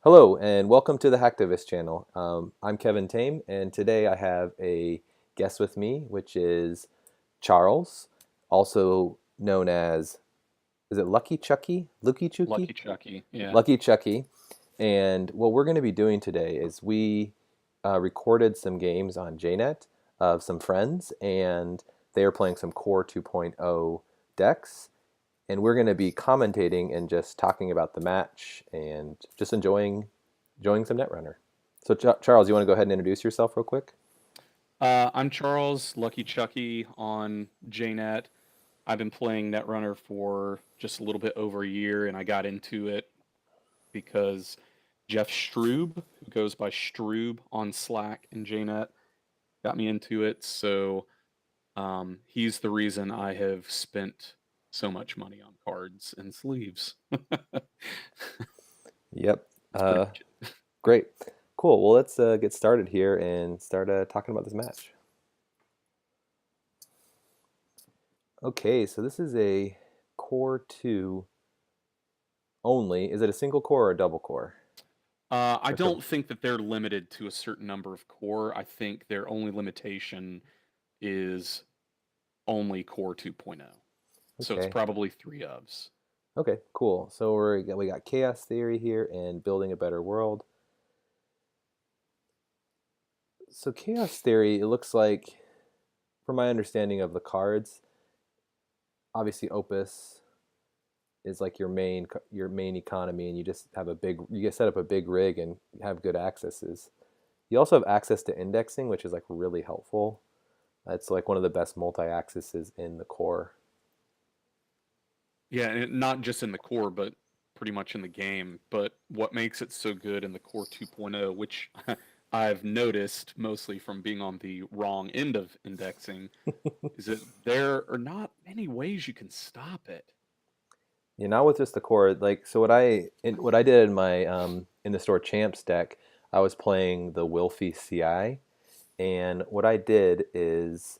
Hello and welcome to the Hacktivist channel. I'm Kevin Tame, and today I have a guest with me, which is Charles, also known as, is it Lucky Chucky? Lucky Chucky? Lucky Chucky, yeah. Lucky Chucky. And what we're going to be doing today is we recorded some games on JNet of some friends, and they are playing some Core 2.0 decks. And we're going to be commentating and just talking about the match and just enjoying some Netrunner. So, Charles, you want to go ahead and introduce yourself real quick? I'm Charles, Lucky Chucky on JNet. I've been playing Netrunner for just a little bit over a year, and I got into it because Jeff Stroob, who goes by Stroob on Slack and JNet, got me into it. So he's the reason I have spent so much money on cards and sleeves. That's Yep. pretty Uh, much it. Great. Cool. Well, let's get started here and start talking about this match. Okay, so this is a Core 2 only. Is it a single core or a double core? I Or some? don't think that they're limited to a certain number of core. I think their only limitation is only Core 2.0. So it's Okay. probably three ofs. Okay, cool. So we got Chaos Theory here and Building a Better World. So Chaos Theory, it looks like, from my understanding of the cards, obviously Opus is like your main economy, and you just have you get set up a big rig and have good accesses. You also have access to indexing, which is like really helpful. It's like one of the best multi-accesses in the core. Yeah, and not just in the core, but pretty much in the game. But what makes it so good in the Core 2.0, which I've noticed mostly from being on the wrong end of indexing, is that there are not many ways you can stop it. Yeah, not with just the core. Like, so what I did in my in the store champs deck, I was playing the Wilfy CI, and what I did is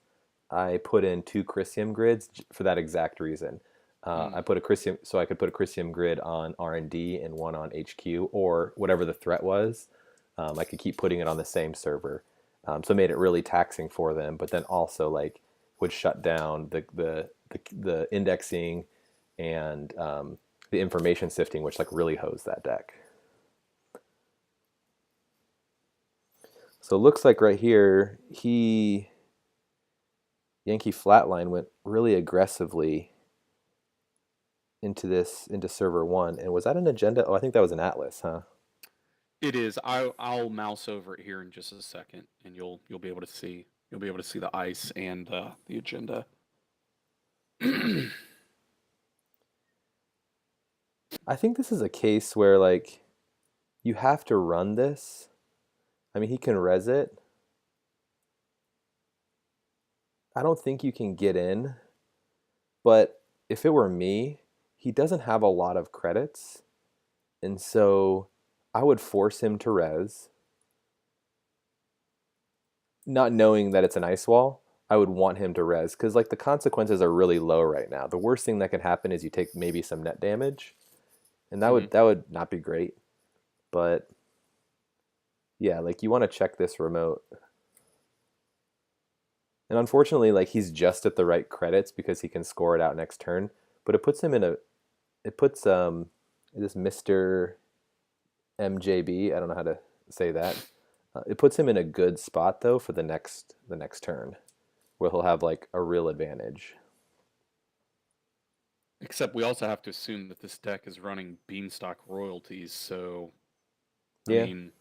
I put in two Chrysium grids for that exact reason. I Mm. put a Chrysium, so I could put a Chrysium grid on R&D and one on HQ or whatever the threat was. I could keep putting it on the same server, so it made it really taxing for them. But then also like would shut down the indexing and the information sifting, which like really hosed that deck. So it looks like right here YankeeFlatline went really aggressively into server one. And was that an agenda? Oh, I think that was an Atlas, huh? It is. I'll mouse over it here in just a second, and you'll be able to see the ice and the agenda. I think this is a case where like you have to run this. I mean, he can res it. I don't think you can get in, but if it were me, he doesn't have a lot of credits, and so I would force him to res, not knowing that it's an ice wall. I would want him to res because like the consequences are really low right now. The worst thing that can happen is you take maybe some net damage, and that Mhm. would that would not be great. But yeah, like you want to check this remote. And unfortunately, like he's just at the right credits because he can score it out next turn. But it puts him in a it puts this Mr. MJB, I don't know how to say that. It puts him in a good spot though for the next turn where he'll have like a real advantage. Except we also have to assume that this deck is running Beanstalk royalties, so I Yeah. mean,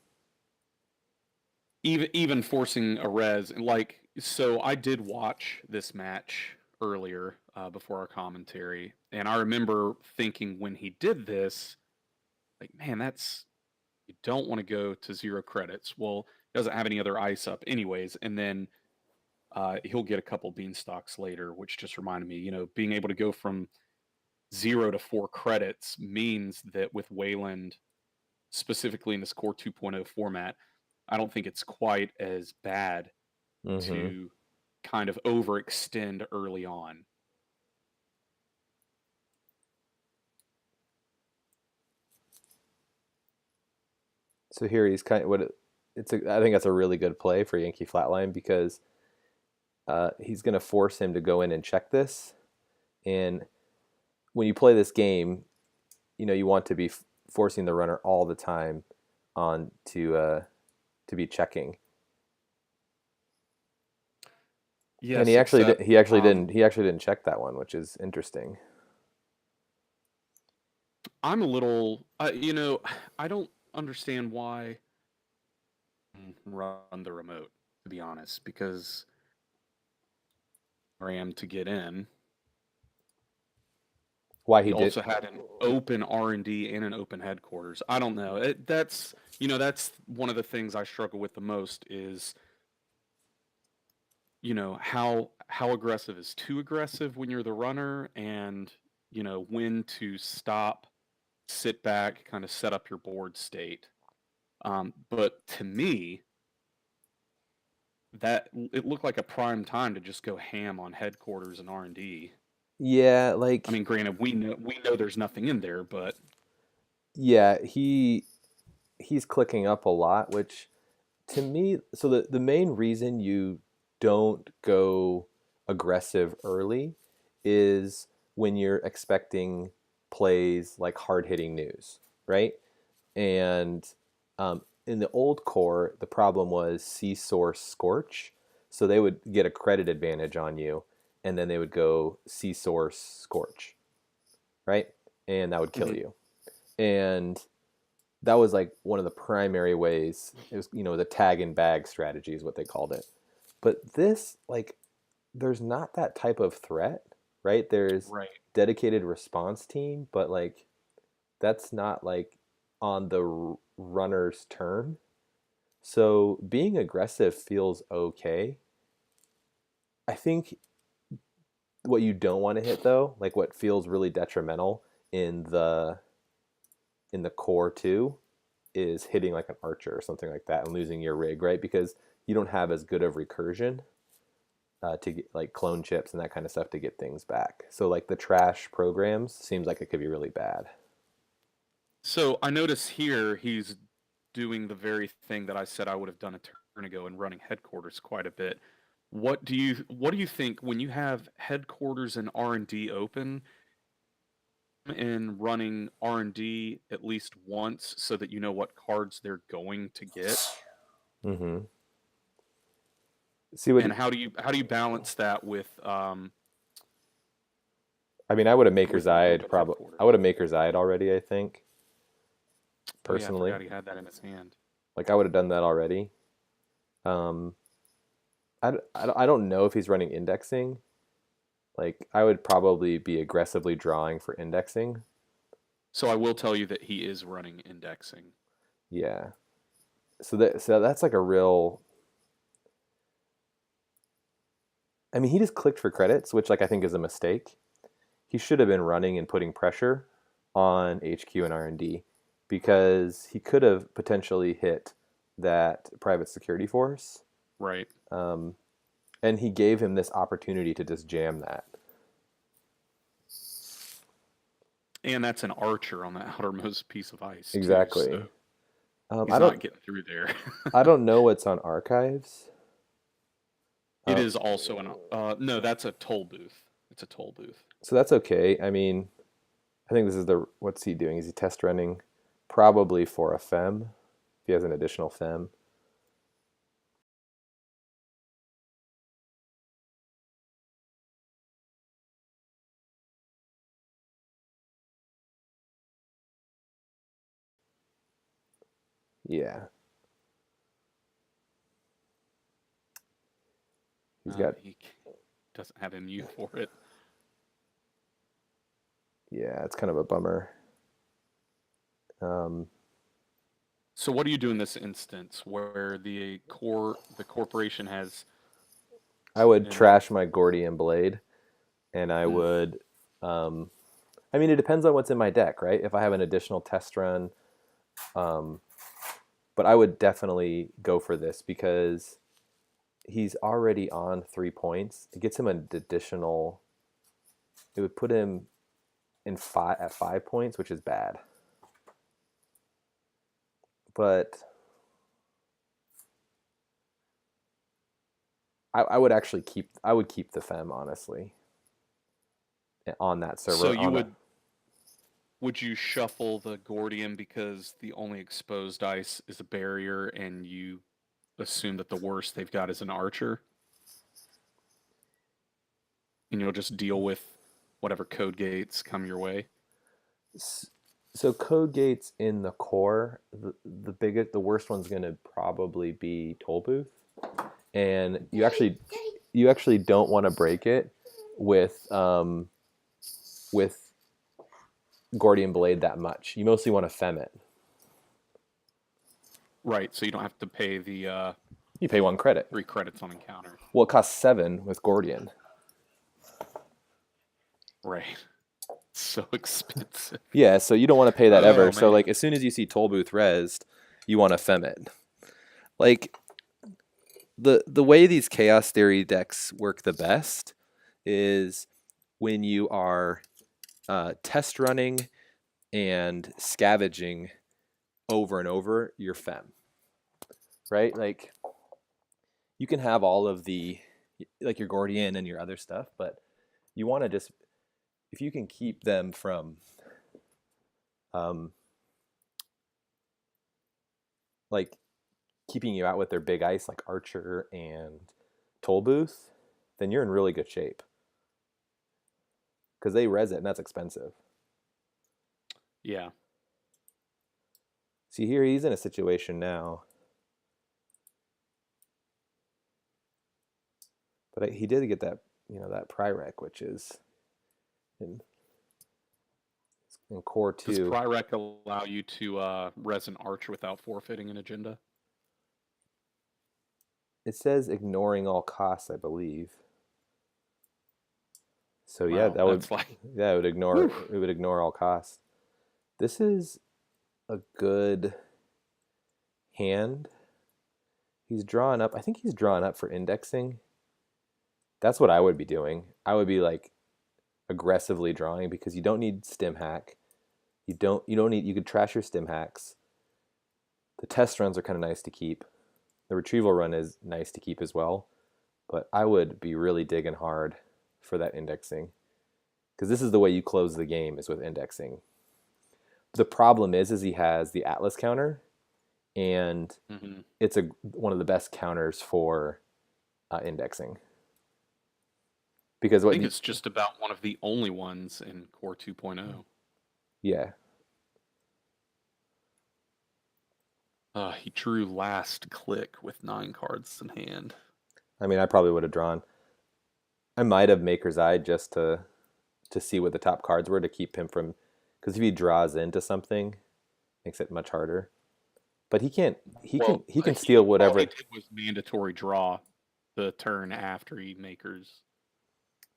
even forcing a res and like so I did watch this match earlier before our commentary, and I remember thinking when he did this, like, man, that's you don't want to go to zero credits. Well, he doesn't have any other ice up anyways, and then he'll get a couple beanstalks later, which just reminded me, being able to go from 0 to 4 credits means that with Wayland, specifically in this Core 2.0 format, I don't think it's quite as bad Mm-hmm. to kind of overextend early on. So here he's kind of I think that's a really good play for YankeeFlatline because he's going to force him to go in and check this. And when you play this game, you want to be forcing the runner all the time on to be checking. And Yes, except he actually didn't check that one, which is interesting. I'm a little, I don't understand why run the remote, to be honest, because RAM to get in. Why he He did? also had an open R&D and an open headquarters. I don't know. That's one of the things I struggle with the most is, how aggressive is too aggressive when you're the runner, and when to stop, sit back, kind of set up your board state. But to me, that it looked like a prime time to just go ham on headquarters and R&D. Yeah, I mean, granted, we know there's nothing in there, but yeah, he's clicking up a lot, which to me, so the main reason you don't go aggressive early is when you're expecting plays like hard hitting news, right? And in the old core, the problem was C source scorch. So they would get a credit advantage on you, and then they would go C source scorch, right? And that would kill Mhm. you. And that was like one of the primary ways. It was, the tag and bag strategy is what they called it. But this, like, there's not that type of threat, right? There's Right. dedicated response team, but like that's not like on the runner's turn. So being aggressive feels okay. I think what you don't want to hit though, like what feels really detrimental in the core too, is hitting like an archer or something like that and losing your rig, right? Because you don't have as good of recursion to get like clone chips and that kind of stuff to get things back. So like the trash programs seems like it could be really bad. So I notice here he's doing the very thing that I said I would have done a turn ago and running headquarters quite a bit. What do you think when you have headquarters and R&D open and running R&D at least once so that you know what cards they're going to get? Mm-hmm. See what And how do you balance that I mean? I would have Maker's with an Eyed open probably. I would headquarters? have Maker's Eyed already. I think Oh yeah, I personally, forgot he had that in his hand. like I would have done that already. Um, I don't know if he's running indexing. Like I would probably be aggressively drawing for indexing. So I will tell you that he is running indexing. Yeah. So that's like a real. I mean, he just clicked for credits, which like I think is a mistake. He should have been running and putting pressure on HQ and R&D because he could have potentially hit that private security force. Right. Um, and he gave him this opportunity to just jam that. And that's an archer on the outermost piece of ice too, Exactly. so he's not getting through there. I don't know what's on archives. It Uh, is also an no, that's a toll booth. It's a toll booth. so that's okay. I mean, I think this is the what's he doing? Is he test running? Probably for a fem. If he has an additional fem. Yeah, he's got. He doesn't have a mute for it. Yeah, it's kind of a bummer. Um, So what do you do in this instance where the corporation has I would an trash my Gordian blade, and I mm, would. Um, I mean, it depends on what's in my deck, right? If I have an additional test run, um, but I would definitely go for this because he's already on 3 points. It gets him an additional. It would put him in 5 at 5 points, which is bad. but I would actually keep the Fem, honestly, on that So server. you would you shuffle the Gordian because the only exposed dice is a barrier, and you assume that the worst they've got is an archer, and you'll just deal with whatever code gates come your way? So code gates in the core, the worst one's going to probably be Toll Booth, and you actually don't want to break it with Gordian Blade that much. You mostly want to Fem it. Right, so you don't have to pay the You pay 1 credit. 3 credits on encounter. Well, it costs 7 with Gordian. Right. So expensive. Yeah, so you don't want to pay that Oh, ever. man. So like as soon as you see Toll Booth rezzed, you want to Fem it. Like the way these Chaos Theory decks work the best is when you are test running and scavenging over and over your Fem, right? Like you can have all of the like your Gordian and your other stuff, but you want to just, if you can keep them from like keeping you out with their big ice like Archer and Toll Booth, then you're in really good shape because they res it and that's expensive. Yeah. See here, he's in a situation now, but he did get that, that Pyrrhec, which is in core 2. Does Pyrrhec allow you to res an archer without forfeiting an agenda? It says ignoring all costs, I believe. So yeah, Wow, that's it would ignore all costs. This is a good hand. He's drawn up. I think he's drawn up for indexing. That's what I would be doing. I would be like aggressively drawing because you don't need stim hack. You could trash your stim hacks. The test runs are kind of nice to keep. The retrieval run is nice to keep as well, but I would be really digging hard for that indexing because this is the way you close the game, is with indexing. The problem is he has the Atlas counter, and it's one of the best counters for indexing. Because I think it's just about one of the only ones in Core 2.0. Yeah. He drew last click with 9 cards in hand. I mean, I probably would have drawn. I might have Maker's Eye just to see what the top cards were to keep him from, because if he draws into something, makes it much harder. But he can't. He can steal whatever. All he did was mandatory draw the turn after he Maker's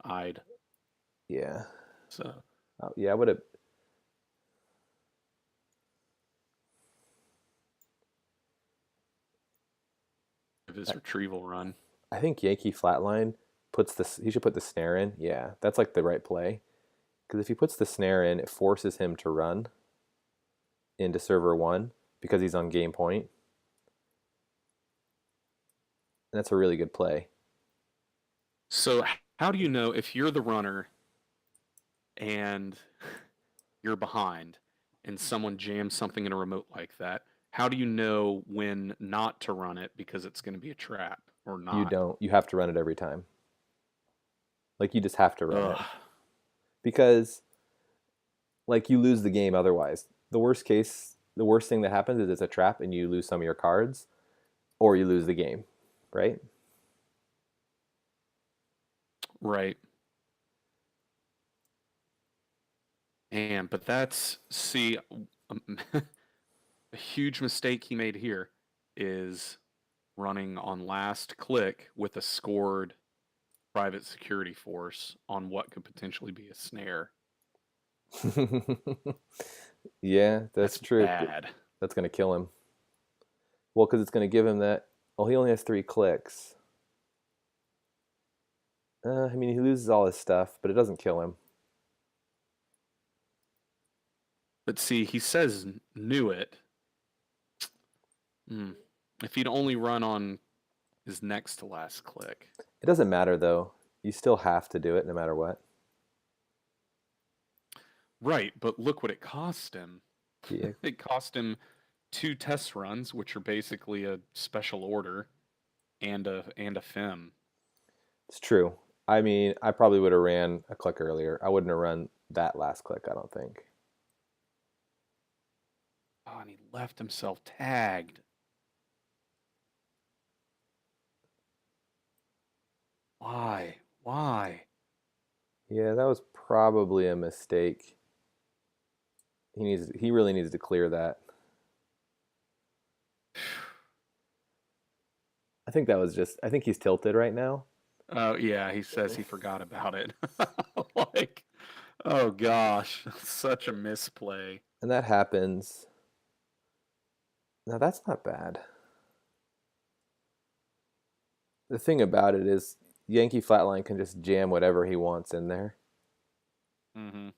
Eyed. Yeah. So. Yeah, I would have. His retrieval run. I think YankeeFlatline he should put the snare in. Yeah, that's like the right play. Because if he puts the snare in, it forces him to run into server 1 because he's on game point. And that's a really good play. So how do you know if you're the runner and you're behind and someone jams something in a remote like that? How do you know when not to run it because it's going to be a trap or not? You don't. You have to run it every time. Like, you just have to run it. Because, like, you lose the game otherwise. The worst thing that happens is it's a trap and you lose some of your cards, or you lose the game, right? Right. But that's, see, a huge mistake he made here is running on last click with a scored private security force on what could potentially be a snare. Yeah, that's true. Bad. That's going to kill him. Well, because it's going to give him that. Well, he only has 3 clicks. I mean, he loses all his stuff, but it doesn't kill him. But see, he says knew it. Mm. If he'd only run on his next to last click. It doesn't matter though. You still have to do it no matter what. Right, but look what it cost him. Yeah, It cost him 2 test runs, which are basically a special order, and a FEM. it's true. I mean, I probably would have ran a click earlier. I wouldn't have run that last click, I don't think. Oh, and he left himself tagged. Why? Why? Yeah, that was probably a mistake. He really needs to clear that. I think he's tilted right now. Oh, yeah, he says he forgot about it. Like, oh gosh, such a misplay. And that happens. Now that's not bad. The thing about it is YankeeFlatline can just jam whatever he wants in there. Mm-hmm.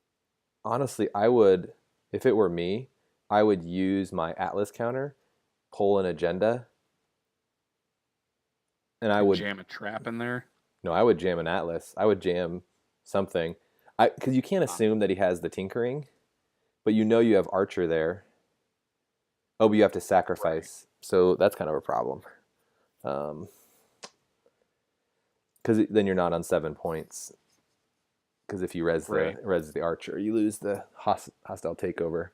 Honestly, I would, if it were me, I would use my Atlas counter, pull an agenda, and I And would jam a trap in there. no, I would jam an Atlas. I would jam something. Because you can't assume that he has the tinkering, but you know you have Archer there. Oh, but you have to sacrifice, so that's kind of a problem. Because then you're not on 7 points. Because if you res the Archer, you lose the hostile takeover.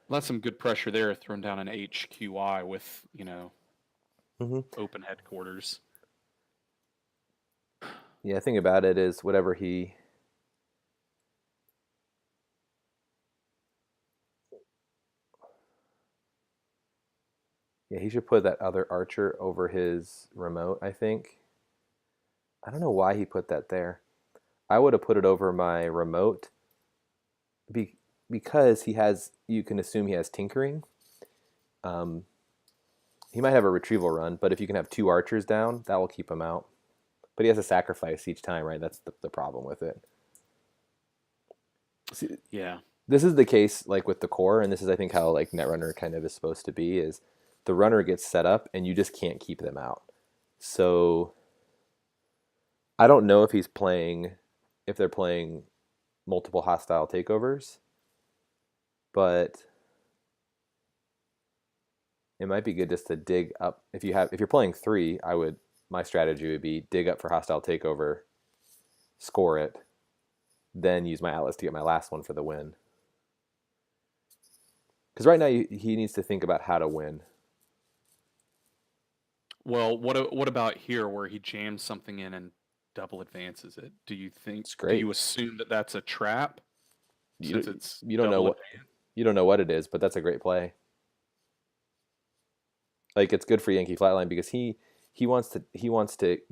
That's some good pressure there, thrown down an HQY with, open headquarters. Yeah, the thing about it is whatever he. Yeah, he should put that other Archer over his remote, I think. I don't know why he put that there. I would have put it over my remote because you can assume he has tinkering. He might have a retrieval run, but if you can have 2 Archers down, that will keep him out. But he has to sacrifice each time, right? That's the problem with it. See, Yeah. this is the case like with the core, and this is I think how like Netrunner kind of is supposed to be, is the runner gets set up and you just can't keep them out. So I don't know if they're playing multiple hostile takeovers, but it might be good just to dig up. If you're playing 3, my strategy would be dig up for hostile takeover, score it, then use my Atlas to get my last one for the win. Because right now he needs to think about how to win. Well, what about here where he jams something in and double advances it? Do you think? It's great. Do you assume that that's a trap? Since it's you don't know what advance? you don't know what it is, but that's a great play. Like it's good for YankeeFlatline because he wants to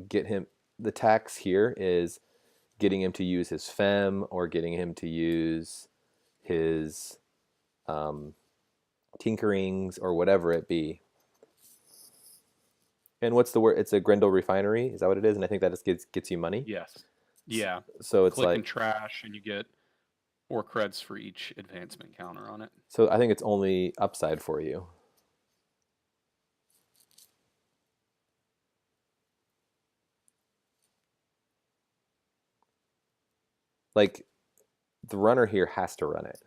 get him. The tax here is getting him to use his fem or getting him to use his tinkerings or whatever it be. And what's the word? It's a Grendel refinery. Is that what it is? And I think that just gets you money. Yes. Yeah. So it's Click like and trash, and you get 4 creds for each advancement counter on it. so I think it's only upside for you. Like the runner here has to run it.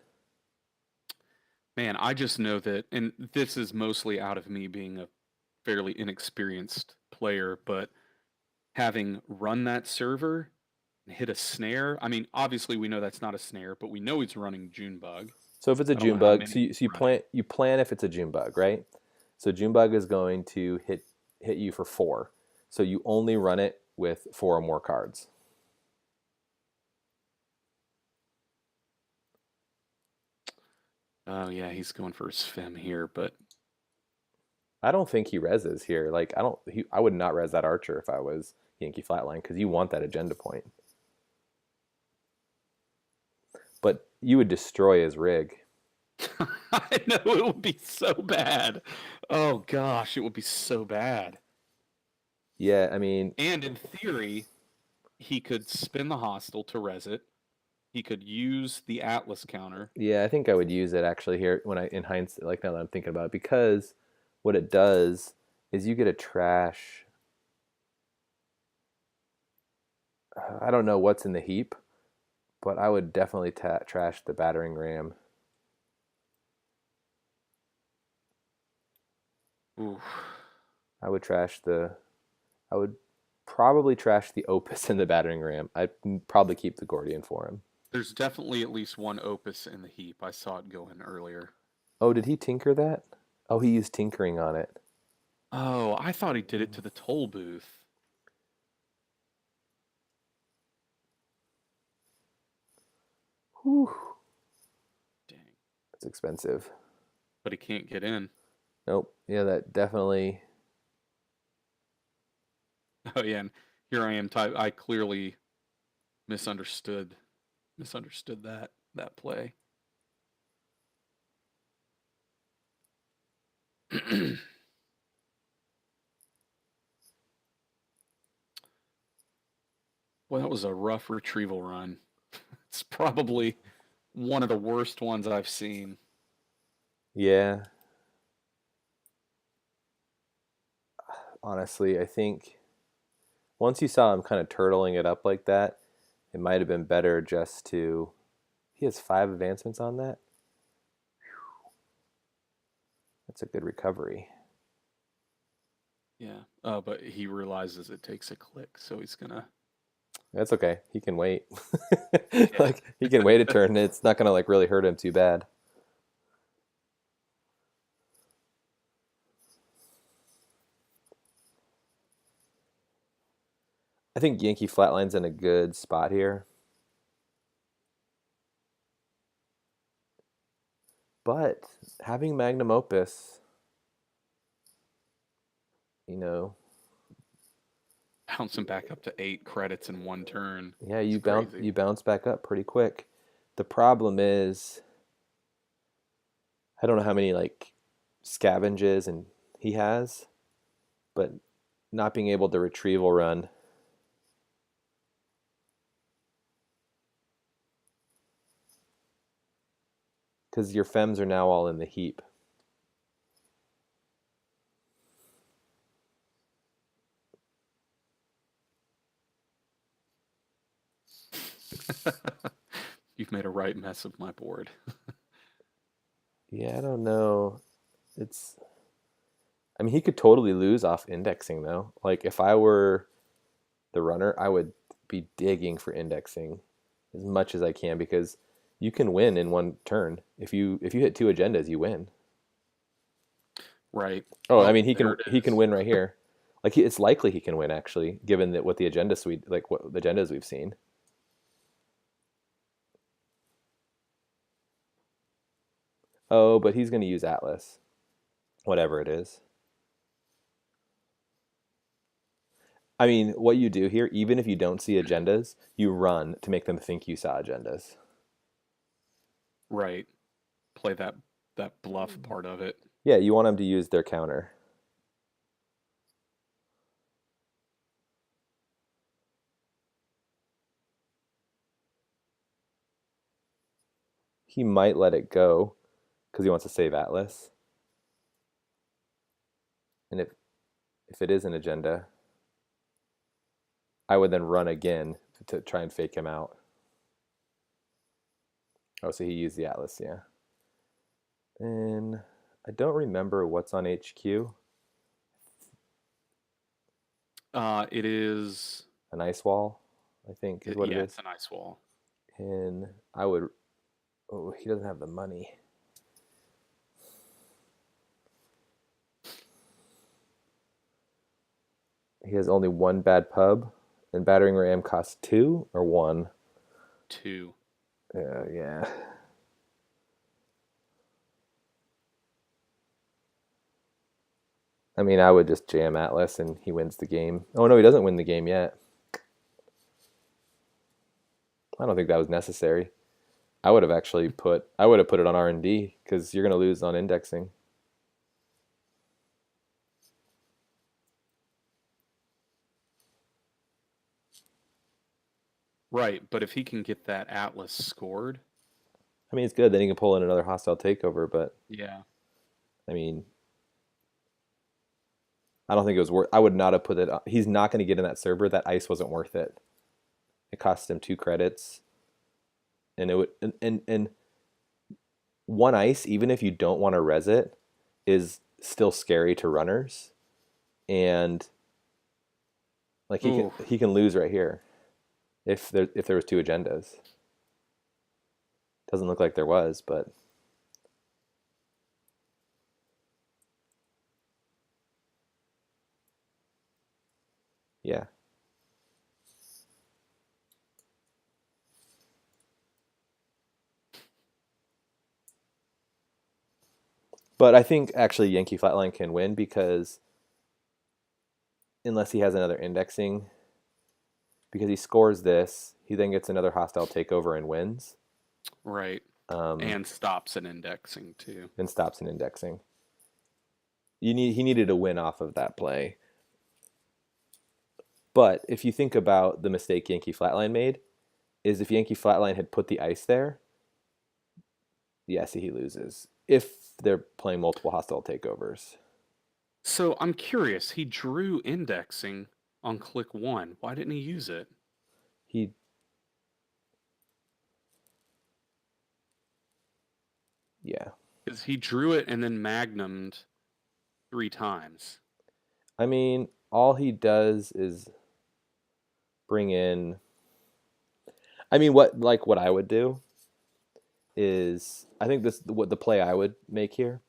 Man, I just know that, and this is mostly out of me being a fairly inexperienced player, but having run that server and hit a snare. I mean, obviously we know that's not a snare, but we know he's running Junebug. So if it's a Junebug, so you plan if it's a Junebug, right? So Junebug is going to hit you for 4. So you only run it with 4 or more cards. Oh yeah, he's going for his fem here, but I don't think he reses here. Like I would not res that Archer if I was YankeeFlatline because you want that agenda point. But you would destroy his rig. I know it would be so bad. Oh gosh, it would be so bad. Yeah, I mean, And in theory, he could spin the hostile to res it, He could use the Atlas counter. Yeah, I think I would use it actually here when I in hindsight, like now that I'm thinking about it, because what it does is you get a trash. I don't know what's in the heap, but I would definitely trash the battering ram. Ooh. I would trash the. I would probably trash the Opus and the battering ram. I'd probably keep the Gordian for him. There's definitely at least one Opus in the heap. I saw it go in earlier. Oh, did he tinker that? Oh, he used tinkering on it. Oh, I thought he did it to the toll booth. Whew, Dang. that's expensive. But he can't get in. Nope. Yeah, that definitely. Oh yeah, and here I am I clearly misunderstood that play. Well, that was a rough retrieval run. It's probably one of the worst ones I've seen. Yeah. Honestly, I think once you saw him kind of turtling it up like that, it might have been better just to. He has 5 advancements on that. That's a good recovery. Yeah. But he realizes it takes a click, so he's gonna. That's okay. He can wait. Yeah. Like he can wait a turn. It's not gonna like really hurt him too bad. I think YankeeFlatline's in a good spot here. But having Magnum Opus, you know, Bouncing back up to 8 credits in one turn. yeah, It's crazy. you bounce back up pretty quick. The problem is I don't know how many like scavenges and he has, but not being able to retrieval run. Because your fems are now all in the heap. You've made a right mess of my board. Yeah, I don't know. It's I mean he could totally lose off indexing though. Like if I were the runner, I would be digging for indexing as much as I can because you can win in one turn. If you hit 2 agendas, you win. Right. Oh, I Oh, mean there it he can is. win right here. Like it's likely he can win actually, given that what the agenda suite like what the agendas we've seen. Oh, but he's going to use Atlas, whatever it is. I mean, what you do here, even if you don't see agendas, you run to make them think you saw agendas. Right. Play that bluff part of it. Yeah, you want them to use their counter. He might let it go because he wants to save Atlas. And if it is an agenda, I would then run again to try and fake him out. Oh, so he used the Atlas, yeah. And I don't remember what's on HQ. It is. An ice wall, I think, is what it Yeah, is. it's an ice wall. And I would. Oh, he doesn't have the money. He has only one bad pub, and battering ram costs 2 or 1. 2. Yeah. I mean, I would just jam Atlas and he wins the game. Oh no, he doesn't win the game yet. I don't think that was necessary. I would have put it on R&D because you're going to lose on indexing. Right, but if he can get that Atlas scored, I mean, it's good. Then he can pull in another hostile takeover, but yeah. I mean, I don't think it was worth. I would not have put it. He's not going to get in that server. That ice wasn't worth it. It cost him 2 credits, and it would and one ice, even if you don't want to res it, is still scary to runners, and like Ooh, he can lose right here if there was 2 agendas. Doesn't look like there was, but yeah. But I think actually YankeeFlatline can win because unless he has another indexing, because he scores this, he then gets another hostile takeover and wins, right. um, And stops an indexing too. and stops an indexing. He needed a win off of that play. But if you think about the mistake YankeeFlatline made, is if YankeeFlatline had put the ice there, yes, he loses. If they're playing multiple hostile takeovers. So I'm curious, he drew indexing on click 1. Why didn't he use it? He Yeah. Because he drew it and then magnumed 3 times. I mean, all he does is bring in I mean what I would do is I think this what the play I would make here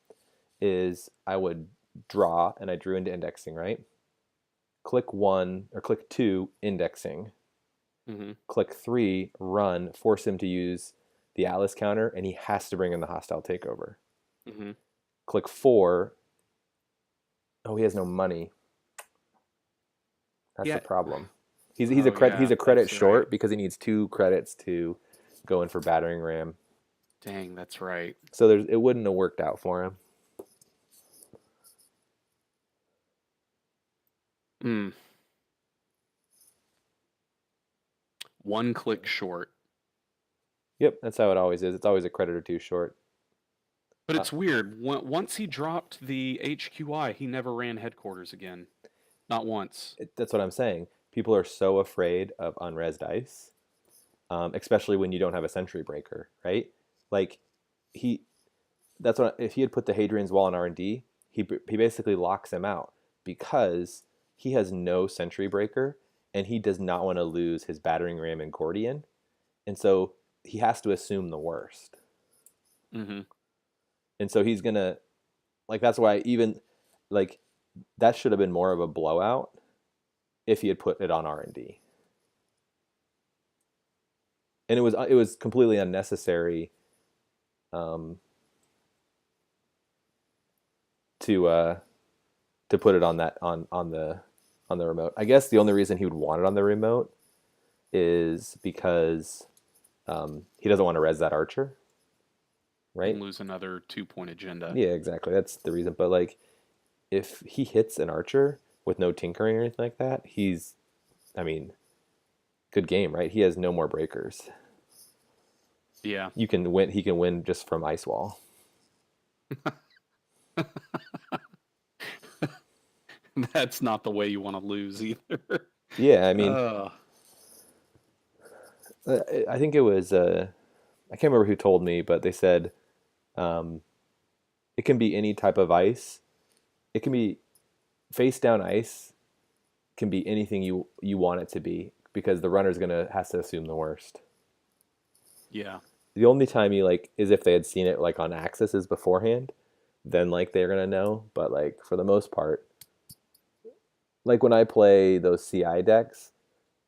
is I would draw and I drew into indexing, right? Click 1 or click 2 indexing. Mm-hmm. Click 3 run, force him to use the Atlas counter and he has to bring in the hostile takeover. Mm-hmm. Click 4. Oh, he has no money. That's the Yeah. problem. Oh He's yeah, a credit that's right. short because he needs 2 credits to go in for battering ram. Dang, that's right. So it wouldn't have worked out for him. Mm. 1 click short. Yep, that's how it always is. It's always a credit or 2 short. But it's weird. Once he dropped the HQI, he never ran headquarters again. Not once. That's what I'm saying. People are so afraid of unresed ice, especially when you don't have a sentry breaker, right? Like he, that's what if he had put the Hadrian's Wall on R&D, he basically locks him out because he has no sentry breaker and he does not want to lose his battering ram and Gordian, and so he has to assume the worst, Mm-hmm. and so he's gonna like that's why even like that should have been more of a blowout if he had put it on R&D. And it was completely unnecessary um, to put it on that on the remote. I guess the only reason he would want it on the remote is because he doesn't want to res that archer, right? And lose another 2-point agenda. Yeah, exactly. That's the reason. But like, if he hits an archer with no tinkering or anything like that, I mean, good game, right? He has no more breakers. Yeah. You can win. He can win just from ice wall. That's not the way you want to lose either. Yeah, I mean, uh, I think it was I can't remember who told me, but they said um, it can be any type of ice. It can be face down ice. Can be anything you want it to be because the runner's gonna has to assume the worst. yeah. The only time you like is if they had seen it like on axis beforehand, then like they're gonna know. But like for the most part, like when I play those CI decks,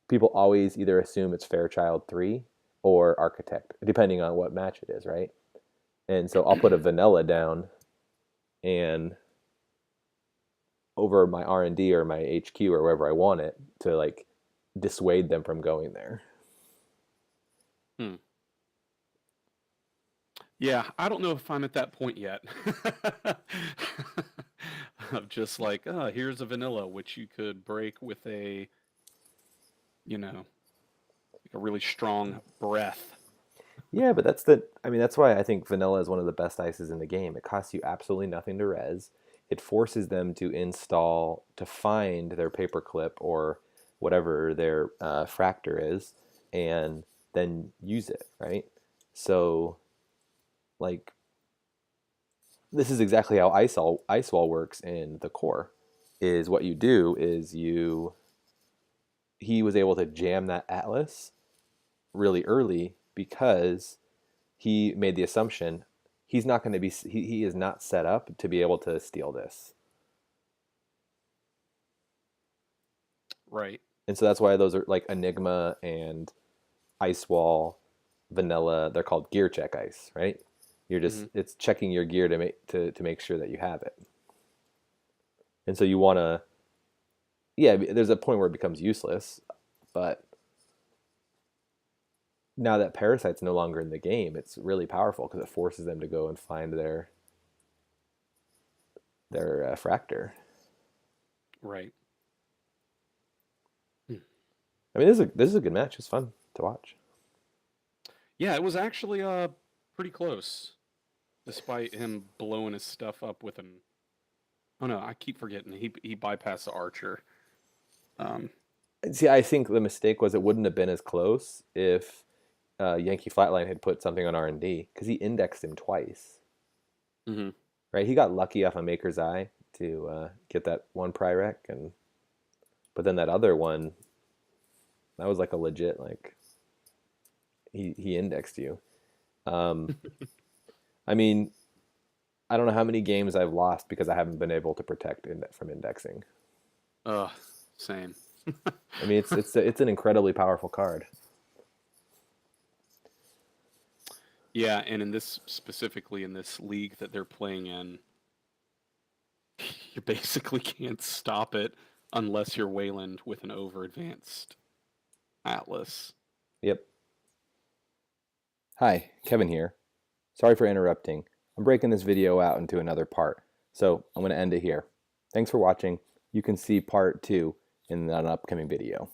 people always either assume it's Fairchild 3 or Architect, depending on what match it is, right? And so I'll put a vanilla down and over my R&D or my HQ or wherever I want it to like dissuade them from going there. Hmm. Yeah, I don't know if I'm at that point yet. Of just like, oh, here's a vanilla, which you could break with a, you know, like a really strong breath. Yeah, but I mean, that's why I think vanilla is one of the best ices in the game. It costs you absolutely nothing to res. It forces them to to find their paperclip or whatever their fractor is, and then use it, right? So, like, this is exactly how ice wall works in the core. Is what you do is he was able to jam that atlas really early because he made the assumption he's not going to be he is not set up to be able to steal this. Right. And so that's why those are like Enigma and Ice Wall, Vanilla, they're called gear check ice, right? You're just it's checking your gear to make sure that you have it. And so you want to there's a point where it becomes useless, but now that Parasite's no longer in the game, it's really powerful because it forces them to go and find their fractor. Right. I mean, this is a good match. It's fun to watch. Yeah, it was actually pretty close, despite him blowing his stuff up with an. Oh no, I keep forgetting he bypassed the archer. See, I think the mistake was it wouldn't have been as close if YankeeFlatline had put something on R&D because he indexed him twice. Mm-hmm. Right? He got lucky off a Maker's Eye to get that one Pyrrhec, but then that other one, that was like a legit like he indexed you. I mean, I don't know how many games I've lost because I haven't been able to protect from indexing. Same. I mean, it's an incredibly powerful card. Yeah, and in this specifically in this league that they're playing in, you basically can't stop it unless you're Wayland with an over advanced Atlas. Yep. Hi, Kevin here. Sorry for interrupting. I'm breaking this video out into another part, so I'm going to end it here. Thanks for watching. You can see part 2 in an upcoming video.